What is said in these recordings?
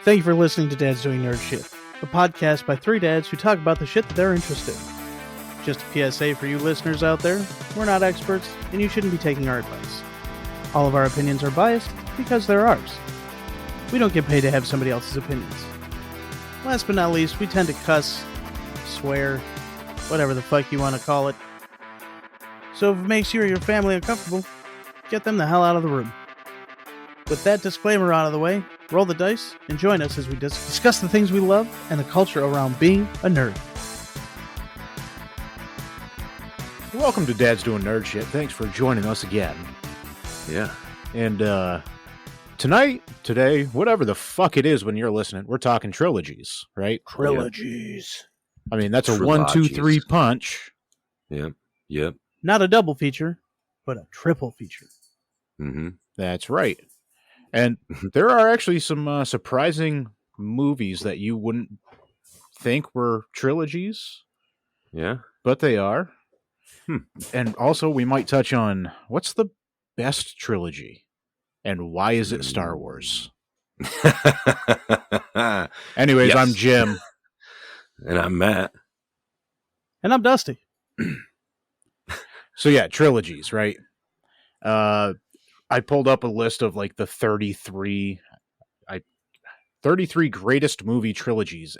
Thank you for listening to Dad's Doing Nerd Shit, a podcast by three dads who talk about the shit that they're interested in. Just a PSA for you listeners out there, we're not experts, and you shouldn't be taking our advice. All of our opinions are biased because they're ours. We don't get paid to have somebody else's opinions. Last but not least, we tend to cuss, swear, whatever the fuck you want to call it. So if it makes you or your family uncomfortable, get them the hell out of the room. With that disclaimer out of the way, roll the dice and join us as we discuss the things we love and the culture around being a nerd. Welcome to Dad's Doing Nerd Shit. Thanks for joining us again. Yeah. And today, whatever the fuck it is when you're listening, we're talking trilogies, right? Trilogies. I mean, that's a Trilogies. 1, 2, 3 punch. Yep. Not a double feature, but a triple feature. Mm-hmm. That's right. And there are actually some surprising movies that you wouldn't think were trilogies. Yeah. But they are. And also, we might touch on what's the best trilogy and why is it Star Wars? Anyways, Yes. I'm Jim. And I'm Matt. And I'm Dusty. So yeah, trilogies, right? I pulled up a list of like the 33 greatest movie trilogies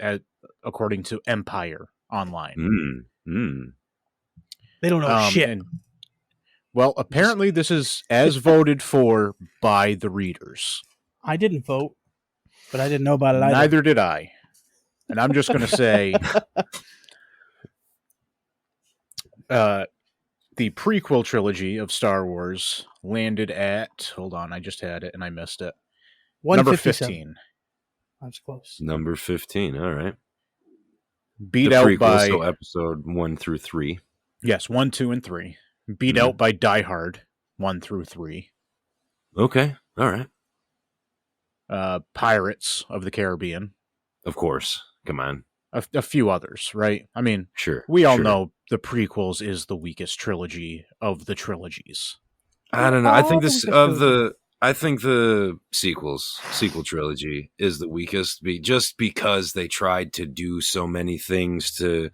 according to Empire Online. They don't know shit. Well, apparently this is as voted for by the readers. I didn't vote, but I didn't know about it either. Neither did I. And I'm just going to say the prequel trilogy of Star Wars landed at, hold on, I just had it and I missed it. Number 157. 15. That's close. Number 15. All right. Beat The out prequel, by so episode 1 through 3. yes, 1, 2, and 3. Beat out by Die Hard 1 through 3. Okay. All right. Pirates of the Caribbean. Of course. Come on. A few others, right? I mean, Sure. we all sure. know the prequels is the weakest trilogy of the trilogies. I don't know. I think Oh, the sequel trilogy is the weakest, just because they tried to do so many things to,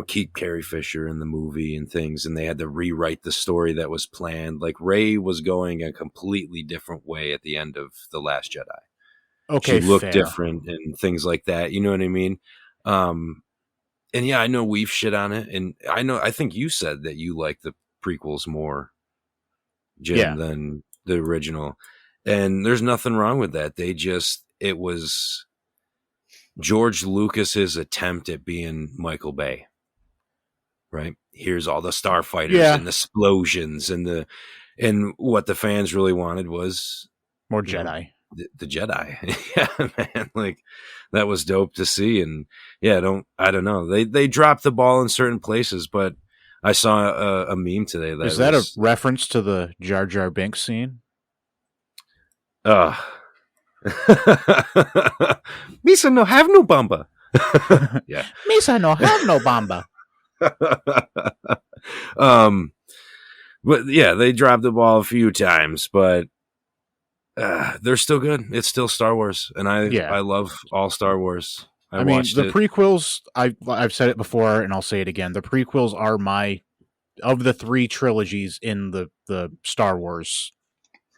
keep Carrie Fisher in the movie and things, and they had to rewrite the story that was planned. Like Rey was going a completely different way at the end of The Last Jedi. Okay, She looked fair. different and things like that. You know what I mean? And yeah, I know we've shit on it, and I think you said that you like the prequels more, Jim, than the original. And there's nothing wrong with that. It was George Lucas's attempt at being Michael Bay, right? Here's all the starfighters and the explosions and what the fans really wanted was More Jedi. The Jedi. Yeah, man. Like that was dope to see. And yeah, I don't know. They dropped the ball in certain places, but I saw a meme today that is that a reference to the Jar Jar Binks scene? Misa no have no bamba. Yeah. Misa no have no bamba. But yeah, they dropped the ball a few times, but they're still good. It's still Star Wars, and I love all Star Wars. I mean, the prequels, I've said it before, and I'll say it again. The prequels are of the 3 trilogies in the Star Wars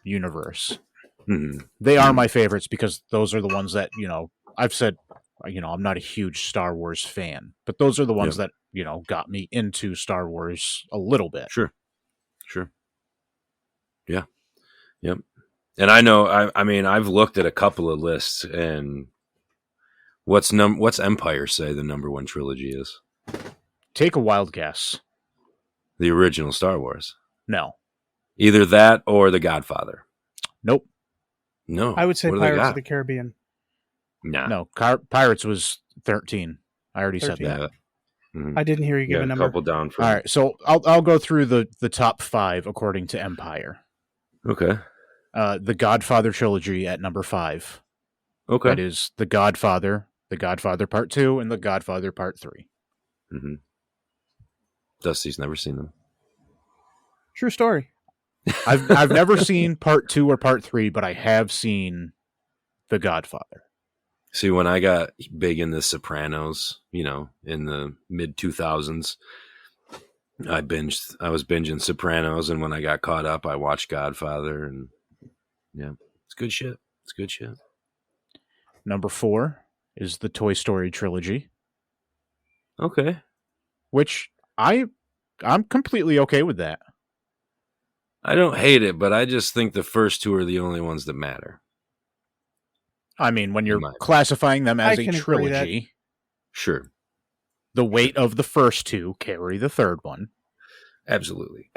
universe. They are my favorites because those are the ones that, I've said, I'm not a huge Star Wars fan, but those are the ones that, got me into Star Wars a little bit. Sure. Yeah. Yep. And I know, I mean, I've looked at a couple of lists, and what's Empire say the number 1 trilogy is? Take a wild guess. The original Star Wars. No. Either that or The Godfather. Nope. No. I would say What do they Pirates got? of the Caribbean. Nah. No. Pirates was 13. I already 13. said that. Yeah. I didn't hear you give a A number. couple down from. All right, so I'll go through the top 5 according to Empire. Okay. The Godfather trilogy at number 5. Okay. That is The Godfather Part 2, and The Godfather Part 3. Mm-hmm. Dusty's never seen them. True story. I've never seen Part 2 or Part 3, but I have seen The Godfather. See, when I got big in The Sopranos, in the mid 2000s, I was binging Sopranos, and when I got caught up, I watched Godfather, and yeah, it's good shit. It's good shit. Number 4 is the Toy Story trilogy. Okay. Which I'm completely okay with that. I don't hate it, but I just think the first 2 are the only ones that matter. I mean, when you're classifying them as a trilogy, sure, the weight of the first 2 carry the third one. Absolutely.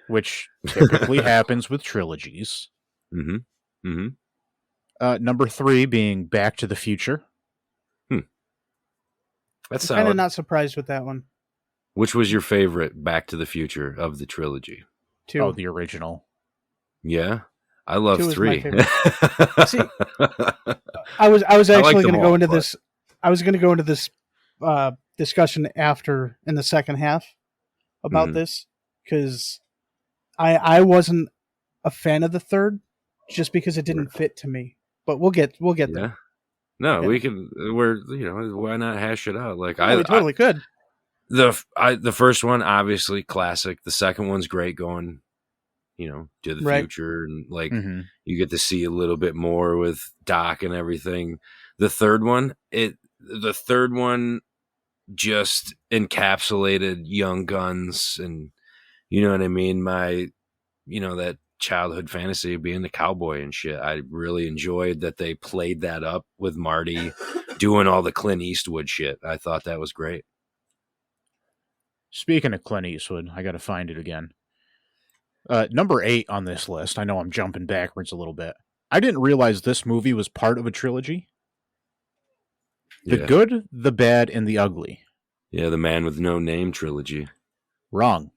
Which typically happens with trilogies. Mm-hmm. Mm-hmm. Number 3 being Back to the Future. That's I'm kind of not surprised with that one. Which was your favorite Back to the Future of the trilogy? 2. Oh, the original. Yeah. I love 2 3. is my favorite. See, I was actually going to go into this. I was going to go into this discussion after in the second half about this, because I wasn't a fan of the third just because it didn't fit to me. But we'll get there. No, we can. Why not hash it out? Like we totally could. The first one, obviously classic. The second one's great, going to the future, and you get to see a little bit more with Doc and everything. The third one just encapsulated Young Guns, and you know what I mean? That childhood fantasy of being the cowboy and shit. I really enjoyed that they played that up with Marty doing all the Clint Eastwood shit. I thought that was great. Speaking of Clint Eastwood, I got to find it again. Number 8 on this list. I know I'm jumping backwards a little bit. I didn't realize this movie was part of a trilogy. The Good, the Bad, and the Ugly. Yeah, the Man with No Name trilogy. Wrong.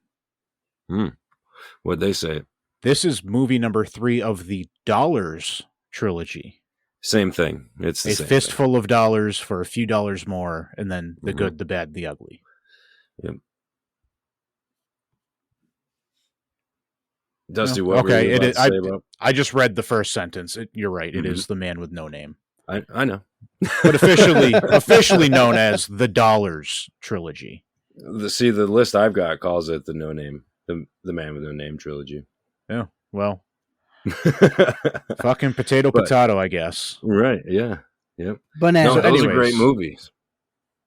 What'd they say? This is movie number 3 of the Dollars trilogy. Same thing. It's the same fistful thing. of dollars for a few dollars more, and then the Good, the Bad, the Ugly. Yep. Dusty, what were you about to say about? I just read the first sentence. You're right. It is The Man with No Name. I know. But officially known as the Dollars trilogy. The list I've got calls it the No Name, the Man with No Name trilogy. Yeah, well, fucking potato, I guess. Right, yeah. Yep. Banana. No, those are great movies.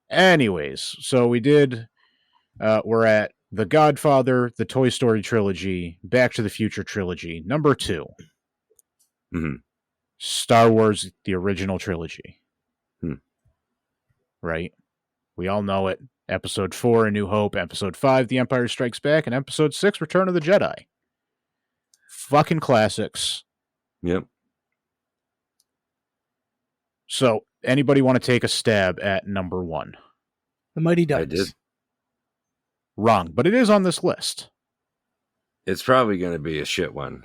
Anyways, so we're at The Godfather, the Toy Story trilogy, Back to the Future trilogy, number 2. Star Wars, the original trilogy. Right? We all know it. Episode 4, A New Hope. Episode 5, The Empire Strikes Back. And Episode 6, Return of the Jedi. Fucking classics. Yep. So, anybody want to take a stab at number 1? The Mighty Ducks. I did. Wrong, but it is on this list. It's probably going to be a shit one.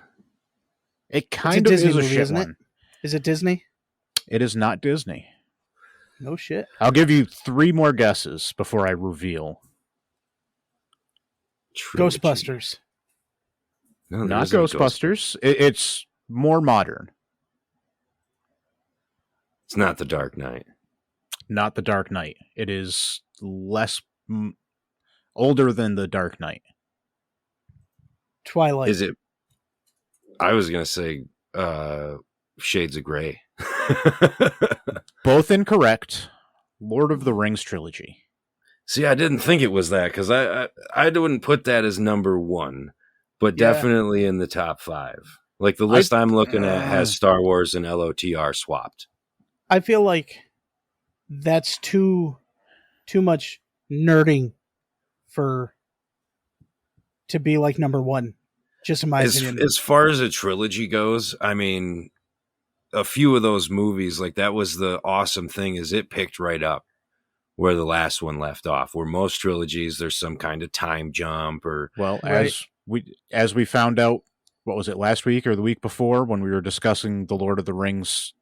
It kind of is a shit isn't one. It? Is it Disney? It is not Disney. No shit. I'll give you 3 more guesses before I reveal. Trilogy. Ghostbusters. No, not Ghostbusters. It's more modern. It's not The Dark Knight. Not The Dark Knight. It is less older than The Dark Knight. Twilight. Is it? I was going to say Shades of Grey. Both incorrect. Lord of the Rings trilogy. See, I didn't think it was that, because I wouldn't put that as number 1, but definitely in the top 5. Like the list I'm looking at has Star Wars and LOTR swapped. I feel like that's too much nerding to be like number 1. Just in my opinion. As far as a trilogy goes, I mean, a few of those movies, like that was the awesome thing, is it picked right up where the last one left off. Where most trilogies, there's some kind of time jump or as we found out, what was it, last week or the week before, when we were discussing the Lord of the Rings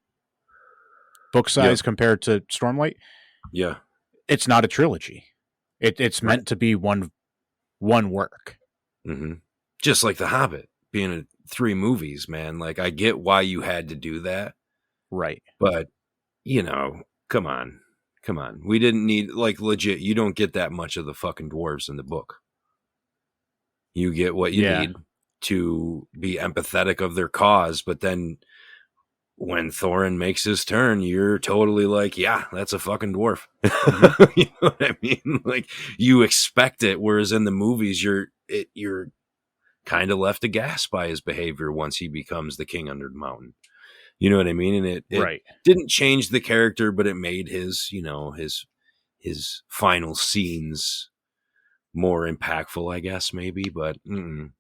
book size compared to Stormlight. Yeah, it's not a trilogy. It's meant to be one work. Mm-hmm. Just like The Hobbit being 3 movies, man. Like, I get why you had to do that. Right. But you know, come on. We didn't need, like, legit, you don't get that much of the fucking dwarves in the book. You get what you need to be empathetic of their cause, but then when Thorin makes his turn, you're totally like, yeah, that's a fucking dwarf. Mm-hmm. You know what I mean? Like, you expect it, whereas in the movies, you're kind of left aghast by his behavior once he becomes the king under the mountain. You know what I mean? And it didn't change the character, but it made his, you know, his final scenes more impactful, I guess, maybe. But I'm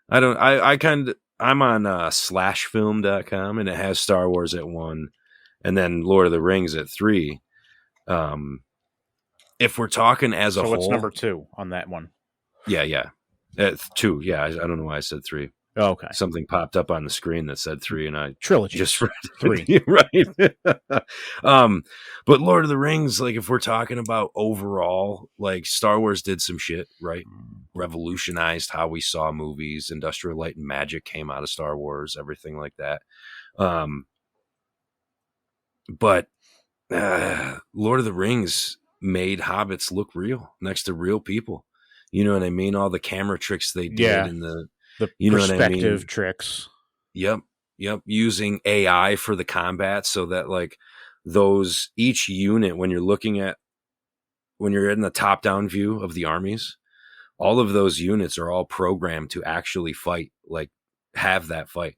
on slashfilm.com, and it has Star Wars at 1 and then Lord of the Rings at 3. If we're talking as a whole. So what's number 2 on that one? Yeah. At 2, yeah. I don't know why I said 3. Oh, okay. Something popped up on the screen that said 3, and I Trilogy just read 3. Right. But Lord of the Rings, like, if we're talking about overall, like, Star Wars did some shit, right? Revolutionized how we saw movies. Industrial Light and Magic came out of Star Wars, everything like that. But Lord of the Rings made hobbits look real next to real people. You know what I mean? All the camera tricks they did, and the you know perspective what I mean? Tricks. Yep. Using AI for the combat, so that, like, each unit, when you're in the top down view of the armies, all of those units are all programmed to actually fight, like, have that fight.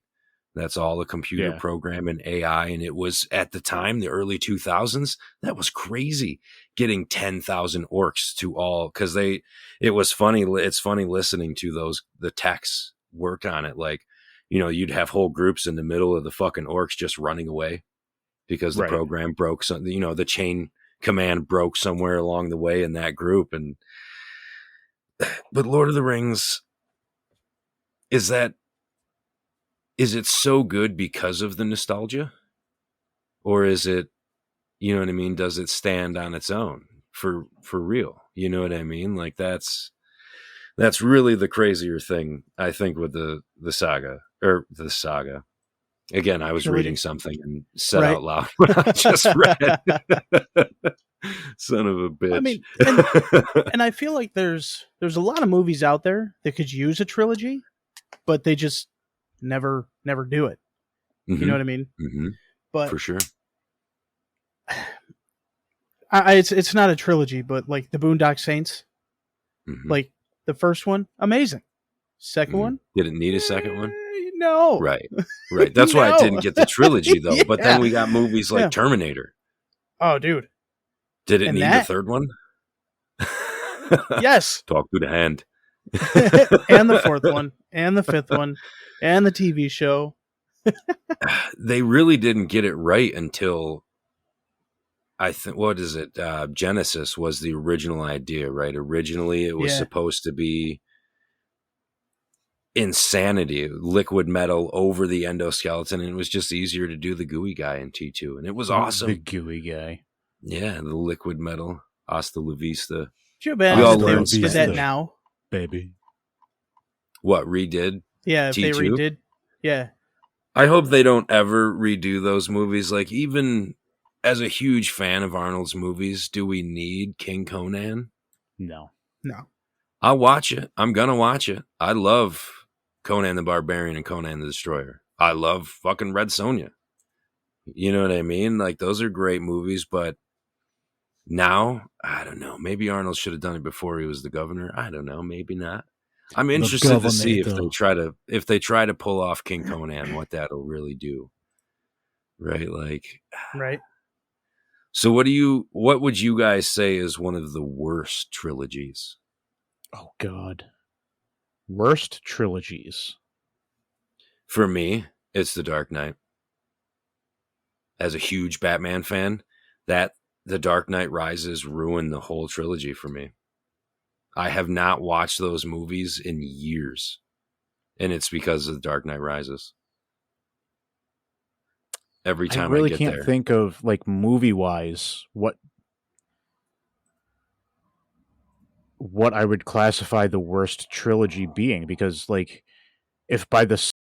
That's all a computer program and AI. And it was, at the time, the early 2000s, that was crazy, getting 10,000 orcs to all, because it was funny. It's funny listening to the techs work on it. Like, you know, you'd have whole groups in the middle of the fucking orcs just running away because the program broke. Something, you know, the chain command broke somewhere along the way in that group. But Lord of the Rings, is it so good because of the nostalgia? Or is it, you know what I mean? Does it stand on its own for real? You know what I mean? Like, that's really the crazier thing, I think, with the saga. Again, I was reading something and said out loud what I just read. Son of a bitch. I mean, and I feel like there's a lot of movies out there that could use a trilogy, but they just never do it. Mm-hmm. You know what I mean? Mm-hmm. But for sure. It's not a trilogy, but, like, the Boondock Saints, like, the first one, amazing. Second one, did it need a second one? No. Right. That's why I didn't get the trilogy, though. But then we got movies like Terminator. Oh, dude. Did it need the third one? Yes. Talk to the hand. And the fourth one, and the fifth one, and the TV show. They really didn't get it right until, I think, what is it? Genesis was the original idea, right? Originally, it was supposed to be insanity, liquid metal over the endoskeleton, and it was just easier to do the gooey guy in T2, and it was awesome. The gooey guy. Yeah, the liquid metal. Hasta la vista. Could you imagine if they did that now? Baby. What, redid? Yeah, if T2? they redid. Yeah. I hope they don't ever redo those movies. Like, even as a huge fan of Arnold's movies, do we need King Conan? No. I'll watch it. I'm going to watch it. I love Conan the Barbarian and Conan the Destroyer. I love fucking Red Sonja. You know what I mean? Like, those are great movies, but now, I don't know. Maybe Arnold should have done it before he was the governor. I don't know. Maybe not. I'm interested to see if they try to pull off King Conan, what that'll really do. Right? Like, right. So what would you guys say is one of the worst trilogies? Oh, God. Worst trilogies. For me, it's The Dark Knight. As a huge Batman fan, The Dark Knight Rises ruined the whole trilogy for me. I have not watched those movies in years, and it's because of The Dark Knight Rises. Every time I really can't think of, like, movie-wise, what I would classify the worst trilogy being, because, like, if by the